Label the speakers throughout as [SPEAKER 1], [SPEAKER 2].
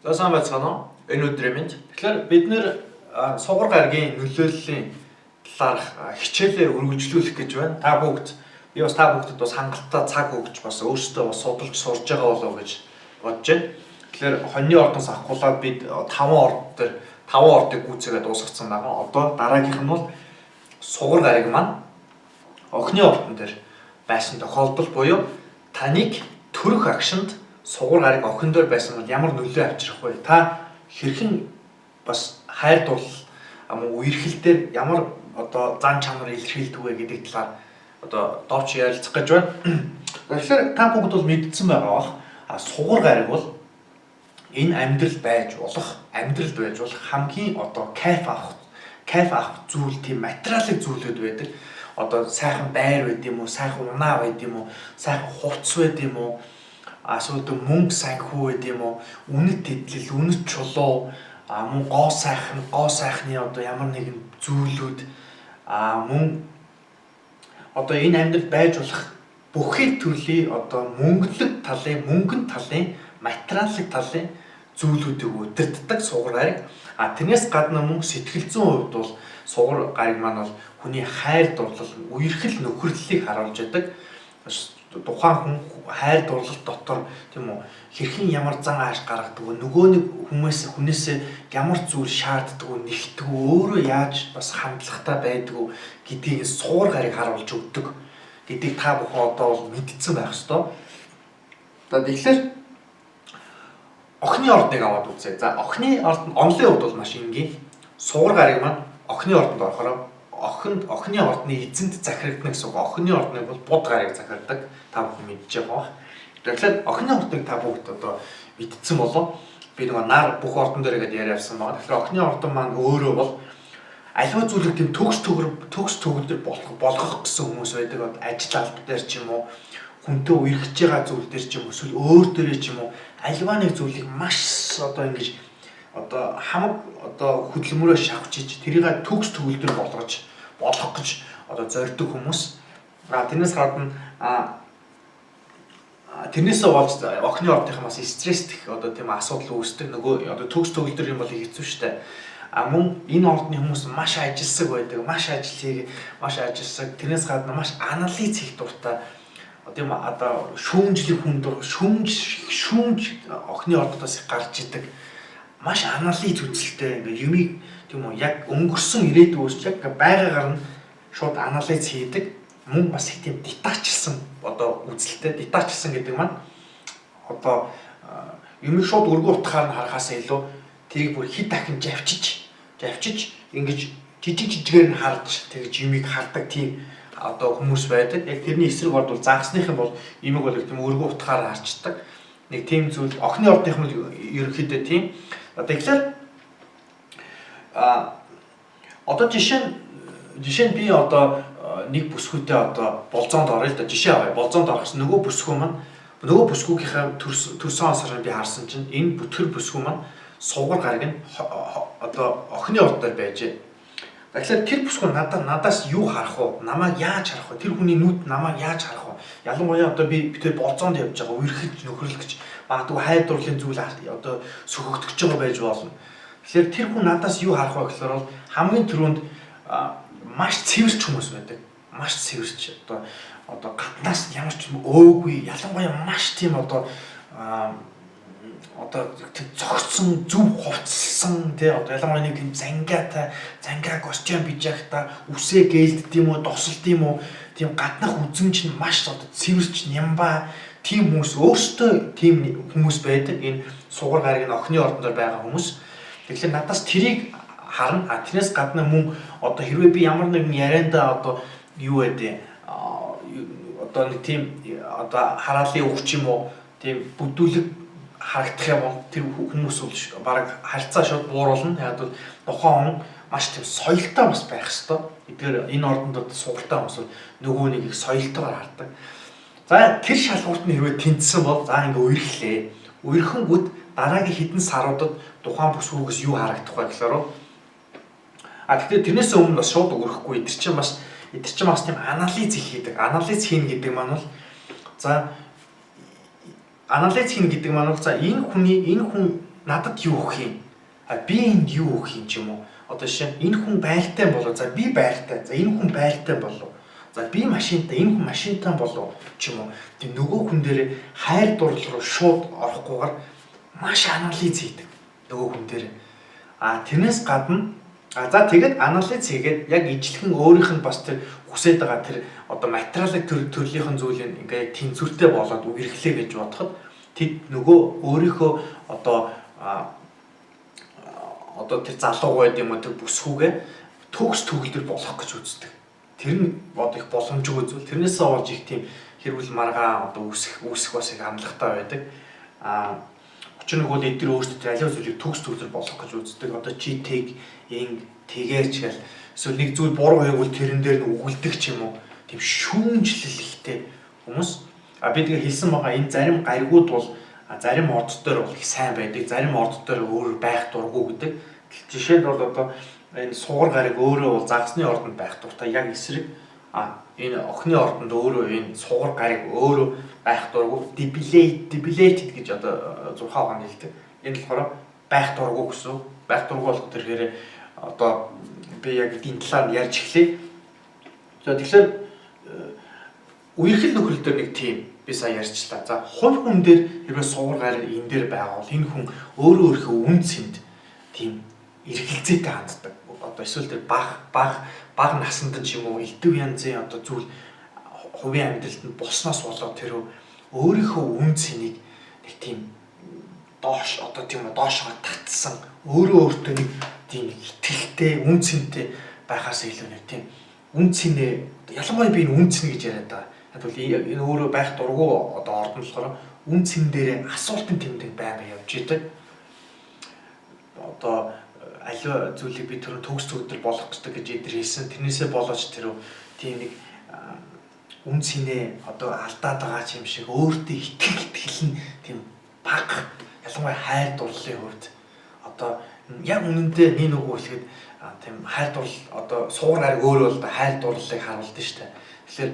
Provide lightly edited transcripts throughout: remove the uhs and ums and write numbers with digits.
[SPEAKER 1] За сайн байцгаана уу? Энэ өдрийн мэнд. Тэгэхээр бид нэр сугар гарагийн нөлөөллийн талаарх хичээлээ үргэлжлүүлэх гэж байна. Та бүгд би бас та бүгдэд бас хангалттай цаг өгч бас өөрсдөө бас судалж сурж байгаа болов уу гэж бодож байна. Тэгэхээр хоньны ордоноос авахгүйгээр бид 5 орд дээр 5 ордыг гүйцээгээд дуусгацсан байгаа. Одоо дараагийнх нь бол сугар гараг маань охины ордон дээр байсан тохиолдол буюу таныг төрөх агшинд сугар гараг охин дээр байсан бол ямар нөлөө авчрах вэ? Та хэрхэн бас хайр дурлал үерхэл дээр ямар одоо зан чанар илэрхийлдэг вэ гэдэг талаар одоо дооч ярилцах гэж байна. Тэгэхээр та бүгд бол мэдсэн байгаа бах. Сугар гараг бол энэ амьдрал байж болох хамгийн одоо кайф авах зүйл, тийм материалын зүйлүүд байдаг. Одоо сайхан байр байд юм уу, сайхан унаа байд юм уу, сайхан хувцс байд юм уу, эсвэл мөнгө санхүү байд юм уу, үнэт тэдлэл, үнэт чулуу, мөн гоо сайхны одоо ямар нэгэн зүйлүүд, мөн одоо энэ амьдрал байж болох бүхий төрлийн одоо мөнгөн талын, материалын талын зүйлүүдийг удирддаг сугар гараг. Тэрнээс гадна мөн сэтгэл зүйн хувьд бол сугар гараг маань бол хүний хайр дурлал, үерхэл нөхөрлөлийг харуулж байдаг. Тухайн хүн хайр дурлал дотор тийм үү хэрхэн ямар зан ааш гаргадаг вэ? Нөгөө нэг хүнээсээ ямар зүйл шаарддаг вэ? Нэгтдэг вэ? Өөрөө яаж бас хандлагатай байдаг вэ гэдгийг сугар гараг харуулж өгдөг гэдгийг та бүхэн одоо бол мэдсэн байх ёстой. За тэгэхээр охины ордныг аваад үзье. За охины ордон онлын хувьд бол маш энгийн. Сугар гараг маань охины ордонд орохоор охины ордны эзэнт захирагдана гэсэн үг. Охины ордныг бол буд гараг захирдаг. Та бүхэн мэдж байгаа. Тэгэхээр охины ордныг та бүгд одоо мэдсэн болов. Би нэг нар бүх ордон дээр гэдэг яриасан байгаа. Тэгэхээр охины ордон маань өөрөө бол аливаа зүйлийг тийм төгс төгөлдөр болгох гэсэн хүмүүс байдаг. Ажил алба дээр ч юм уу, хүнтэй үерхэж байгаа зүйл дээр ч юм уу, эсвэл өөр дээрээ ч юм уу, аливаа нэг зүйлийг маш одоо ингэж одоо хамаг одоо хөдөлмөрөөр шавхчиж тэрийг төгс төгөлдөр болгох гэж одоо зорддог хүмүүс. Тэрнээс гадна тэрнээсээ болж охины ордынх нь бас стресстэй одоо тийм асуудал үүсдэг. Нөгөө одоо төгс төгөлдөр юм бол хэцүү шттэ. Мөн энэ ордны хүмүүс маш ажилсаг байдаг. Маш ажилсаг. Тэрнээс гадна маш анализ хийх дуртай. Тийм одоо шүүмжлэх хүнд шүүмж охины ордоос гарч идэг. Маш анализ үзэлтэй ингээ юмыг тийм үү яг өнгөрсөн ирээдүйс яг байгаагаар нь шууд анализ хийдэг. Мөн бас их тийм детачилсан одоо үзэлтэй. Детачилсан гэдэг маань одоо юмыг шууд өргөн утгаар нь харахаас илүү тэрийг бүр хэд дахин живчиж ингэж жижигээр нь харж тэгж юмыг хардаг тийм одоо хүмүүс байдаг. Яг тэрний эсрэг орд бол загсных юм бол юмыг бол тийм өргөн утгаар харчдаг. Нэг тийм зүйл охины ордынх нь ерөнхийдөө тийм. Тэгэхээр одоо жишээ нь би одоо нэг бүсгүйтэй одоо болзоонд орё л да жишээ авъя. Болзоонд орохсон нөгөө бүсгүйгийнхаа төрсөн онсоор би харсан чинь энэ тэр бүсгүй маань сугар гараг нь одоо охины ордоор байжээ. Тэгэхээр тэр бүсгүй надаас юу харах вэ? Намайг яаж харах вэ? Тэр хүний нүд намайг яаж харах вэ? Ялангуяа одоо би тэр болзоонд явж байгаа үерхэж нөхөрлөгч магадгүй хайр дурлалын зүйл одоо сөхөгдөж байгаа байж болно. Тэгэхээр тэр хүн надаас юу харах вэ гэхээр бол хамгийн түрүүнд маш цэвэрч хүмүүс байдаг. Маш цэвэрч одоо гаднаас ямар ч юм өөгүй ялангуяа маш тийм одоо зогцсон зөв хувцсан тий одоо ялангуяа нэг тийм зангаа костюм бижахта үсээ гэлдд юм уу досолд юм уу тийм гаднах үзмж нь маш одоо цэвэрч нямба тийм хүмүүс өөртөө тийм хүмүүс байдаг. Энэ сугар гарагийн охины ордоноор байгаа хүмүүс. Тэгэхээр надаас тэрийг харна. Тэрнээс гадна мөн одоо хэрвээ би ямар нэгэн ярианда одоо юу байдیں۔ Одоо нэг тийм одоо хараалын өгч юм уу тийм бүдүүлэг харагдах юм бол тэр хүмүүс бол бараг харьцаа шууд бууруулна. Яг бол тухайн хүн маш тийм соёлтой бас байх ёстой. Эдгээр энэ ордонд сугартай хүмүүс нөгөө нэг их соёлтойгоор хардаг. За тэр шалгуурт нь хэрвээ тэнцсэн бол за ингээ үерхлээ. Үерхэнгүүд дараагийн хэдэн саруудад тухайн бүсгүйгээс юу харагдах вэ гэхээр тэгэхээр тэрнээс өмнө бас шууд өгөхгүй эдгэр чинь бас тийм анализ хийдэг. Анализ хийн гэдэг маань бол за анализ хийн гэдэг маань бол за энэ хүн надад юу өгөх юм? Би энд юу өгөх юм ч юм уу? Одоо жишээ нь энэ хүн байртай болоо. За би байртай. За энэ хүн байртай болоо. За би машинтай, энэ хүн машинтай болоо ч юм уу. Тэг нөгөө хүн дээр хайр дурлал руу шууд орохгүйгээр маш анализ хийдэг. Нөгөө хүн дээр. Тэрнээс гадна за тэгээд анализ хийгээд яг ижлэхэн өөрийнх нь бас тэр хүсэж байгаа тэр одоо материалын төрлийнхэн зүйлийг ингээ тэнцвэртэй болоод үргэлжлэе гэж бодоход тэд нөгөө өөрийнхөө одоо тэр залуу байд юм уу тэр бүсгүйгээ төгс төгөлдөр болох гэж үздэг. Тэр нь одоо их боломжгүй зүйл. Тэрнээсээ болж их тийм хэрүүл маргаан одоо үүсэх бас их амлахтай байдаг. Учир нь бол эдгээр өөрсдөө аливаа зүйлийг төгс төгөлдөр болох гэж үздэг. Одоо чи тэгээч гэл эсвэл нэг зүйл буруу хийвэл тэрэн дээр нь үгэлдэг ч юм уу. Тийм шүүмжлэлтэй хүмүүс. Би тэгээ хэлсэн байгаа энэ зарим гаригууд бол зарим орд дээр бол их сайн байдаг. Зарим орд дээр өөр байх дурггүй гэдэг. Жишээ нь бол одоо энэ сугар гариг өөрөө бол загасны ордонд байх дуртай. Яг эсрэг энэ охины ордонд өөрөө энэ сугар гариг өөрөө байх дурггүй. Debilitated гэж одоо 6 хаан хэлдэг. Энэ болохоор байх дурггүй гэсэн. Байх дурггүй болох тэрхээр одоо би яг энэ талаар ярьж эхлэе. За тэгэхээр үерхэл нөхрөл дээр нэг тийм би сая ярьчлаа. За хувь хүн дээр хэрвээ сугар гариг энэ дээр байгаа бол энэ хүн өөрийнхөө үн цэнд тийм эргэлзээтэй ханддаг. Одоо эсвэл тэр баг насанд ч юм уу элдв янзын одоо зүйл хувийн амьдралд нь болсноос болоод тэр өөрийнхөө үн цэнийг нэг тийм доош одоо тийм доошоо татсан өөртөө нэг тийм итгэлтэй үн цэнтэй байхаас илүү нэг тийм үн цэнэ ялангуяа би энэ үн цэн гэж яриад байгаа. Тэгвэл энэ өөрөө байх дурггүй одоо ордон болохоор үн цэн дээр асуултын тэмдэг байнга явж идэг. Одоо аливаа зүйлийг би тэр төгс төгөлдөр болох гэж эдэр хэлсэн. Тэрнээсээ болооч тэр тийм нэг үн цэнэ одоо алдаад байгаа юм шиг өөртөө итгэл нь тийм баг ялангуяа хайр дурлалын хувьд одоо яг үнэндээ нэг үгүй хэлэхэд тийм хайр дурлал одоо сугар гариг өөрөө бол хайр дурлалыг харуулдаг шүү дээ. Тэгэхээр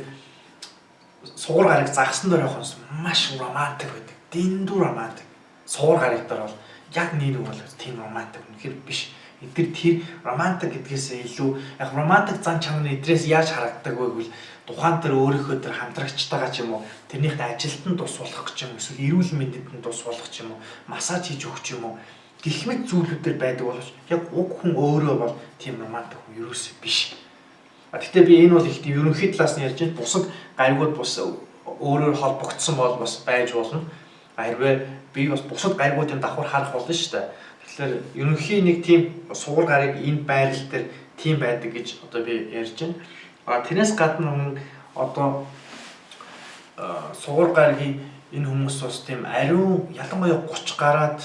[SPEAKER 1] сугар гариг загсан дээр явахаас маш романтик байдаг. Дэндүү романтик. Сугар гариг дээр бол яг нэг үг бол тийм романтик үнэхээр биш. Эдгээр тэр романтик гэдгээс илүү яг романтик зан чанар нь эдрээс яаж харагддаг вэ гэвэл тухайн тэр өөрийнхөө тэр хамтрагчтайгаа ч юм уу тэрнийхээ ажилтнанд тус болох гэж юм эсвэл эрүүл мэндэд нь тус болох ч юм уу массаж хийж өгөх ч юм уу гэх мэт зүйлүүдээр байдаг боловч яг уг хүн өөрөө бол тийм романтик хүн ерөөсөө биш. Гэхдээ би энэ бол их тийм ерөнхий талаас нь ярьж байна. Бусад гаригууд бас өөрөөр холбогдсон бол бас байж болно. Хэрвээ би бас бусад гаригуудын давхар харах болно шүү дээ. Тэгэхээр ерөнхий нэг тийм сугар гариг энэ байрал дээр тийм байдаг гэж одоо би ярьж байна. Тэрнээс гадна одоо сугар гаригийн энэ хүмүүс бас тийм ариун ялангуяа 30 гараад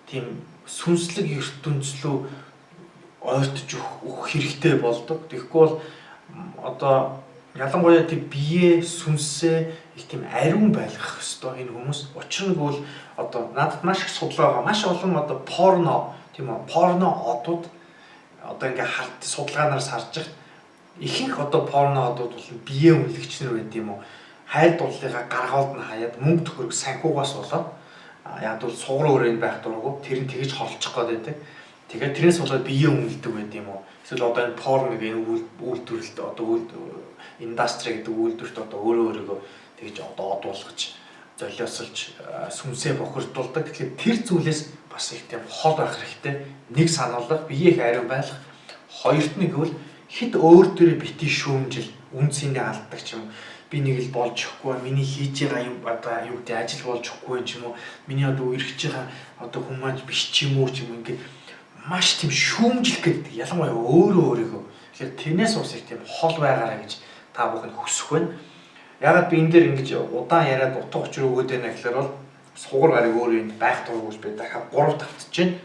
[SPEAKER 1] тийм сүнслэг ертөнцлөө ойртож өгөх хэрэгтэй болдог. Тэгэхгүй бол одоо ялангуяа тийм бие сүнсээ их тийм ариун байлгах ёстой энэ хүмүүс. Учир нь бол одоо надад маш их судалгаа байгаа. Маш олон одоо порно тийм үү? Порно одууд одоо ингээ судалгаанаар сарж байгаа. Ихэнх одоо порно одууд бол бие үнэлэгч нар байд юм уу? Хайр дурлалыгаа гаргaalд нь хаяад мөнгө төгрөг санхугаас болоод яг бол сугар өрөөнд байх дурггүй тэр нь тэгж холчих гээд байдаг. Тэгээд тэрнээс болоод бие үнэлдэг байд юм уу? Эсвэл одоо энэ порно гэх үйлдвэрлэлд одоо индастри гэдэг үйлдвэрт одоо өөрийгөө тэгж одоо од болгож золиослж сүнсээ бохирдуулдаг. Тэгэхээр тэр зүйлээс бас их тийм хол байх хэрэгтэй. Нэг сануулга биеийг ариун байлгах. Хоёрт нь гэвэл хэд өөр дөрөө бити шүүмжил үн цэнийг алддаг ч юм уу. Би нэг л болж өгөхгүй, миний хийж байгаа юм одоо юу гэдэг ажил болж өгөхгүй юм ч юм уу. Миний одоо үргэж байгаа одоо хүмүүс биш ч юм уу ингээд маш тийм шүүмжлэх гэдэг ялангуяа өөрийгөө. Тэгэхээр тэрнээс ус их тийм хол байгаараа гэж та бүхэн хүсэх байна. Ягаад би энэ дээр ингэж удаан яриад утга учир өгөөд байна гэхээр бол сугар гариг өөрөө энд байх дургүйж би дахиад 3 тавтаж байна.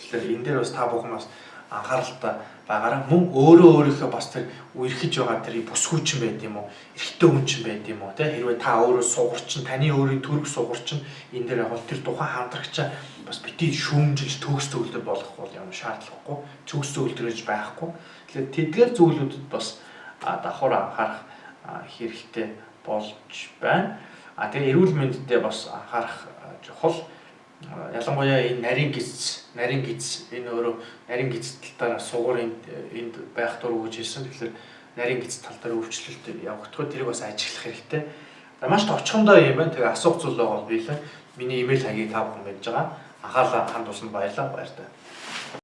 [SPEAKER 1] Тэгэхээр энэ дээр бас та бүхэн бас анхааралтай байгаараа мөн өөрийнхөө бас тэр үерхэж байгаа тэр бүсгүйчин байд юм уу? Эрэгтэй хүн чинь байд юм уу? Тэ хэрвээ та өөрөө сугарчин, таны өөрийн төрөг сугарчин энэ дээр яг тэр тухайн хамтрагчаа бас бити шүүмжил төгс төгөлдөр болох бол ямар шаардлагагүй. Төгс төгөлдрөж байхгүй. Тэгэхээр тэдгээр зүйлүүдэд бас давхар анхаарах хэрэгтэй болж байна. Тэгээ эрүүл мэндэд бас анхаарах чухал. ялангуяа энэ нарийн гиз энэ өөрөө нарийн гиз тал дээр сугуурын энд байх дург гэж хэлсэн. Тэгэхээр нарийн гиз тал дээр өвчлөлт явагдахгүй тэрийг бас ажиглах хэрэгтэй. Маш товчхондоо юм байна. Тэгээ асуух зүйл байгаа бол биелэн миний имэйл хагийг та бүхэн мэдж байгаа. Анхаалаа хандуулсанд баярлалаа.